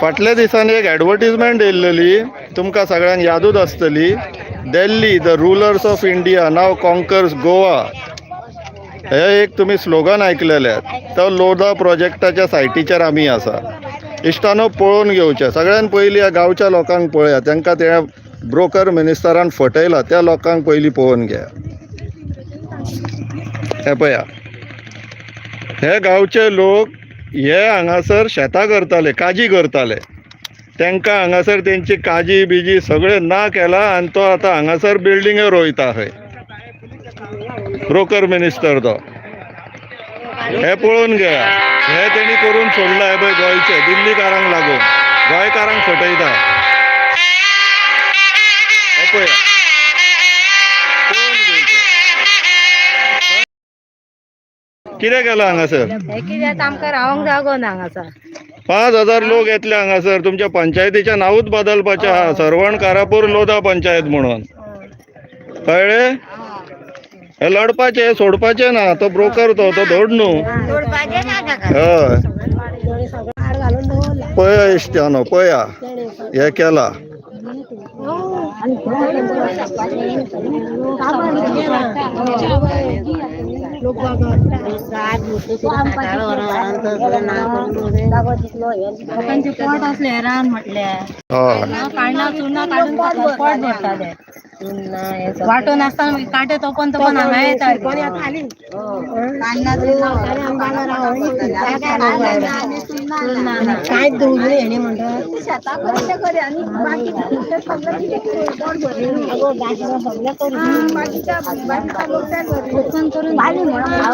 फाटल्या दिसांनी एक ॲडव्हर्टिजमेंट येयल्ली, तुमकां सगळ्यांक यादूच आसतली. Delhi the rulers of India now conquers Goa. हे एक तुमी स्लोगन आयकलेलें. तो लोधा प्रोजेक्टाच्या सायटीचेर आमी आसा. इश्टानो पळोवन घेवचें. सगळ्यान पयलीं ह्या गांवच्या लोकांक पळया, तांकां ते ब्रोकर मिनिस्टरान फटयला त्या लोकांक पयलीं पळोवन घे. हे पळया, हे गांवचे लोक हे हांगासर शेतां करताले, काजी करताले. तांकां हांगासर तेंची काजी बिजी सगळें ना केला आनी तो आतां हांगासर बिल्डिंगे रोयता खंय. ब्रोकर मिनिस्टर तो. हे पळोवन घेया. हे तेणी करून सोडला. हे पळय गोंयचे दिल्लीकारांक लागून गोंयकारांक फटयता. हे पळया, पळोवन घेवचें. कितें केलां हांगासर? कित्याक आमकां रावंक जागो ना हांगासर. 5,000 लोक येतले हांगासर. तुमच्या पंचायतीचें नांवूच बदलपाचें आहा, सरवण कारापूर लोधा पंचायत म्हणून. कळ्ळें? हे लढपाचें, सोडपाचें ना. तो ब्रोकर तो धोड न्हू. हय, पळया इश्टानो, पळया हे केला. लोकांचे पोट असले रान म्हटल्यार पोट भरताले. वाटून आसतना काटे तोपन हांगा येता. काय दवरले हेणे म्हणटा शेतां करून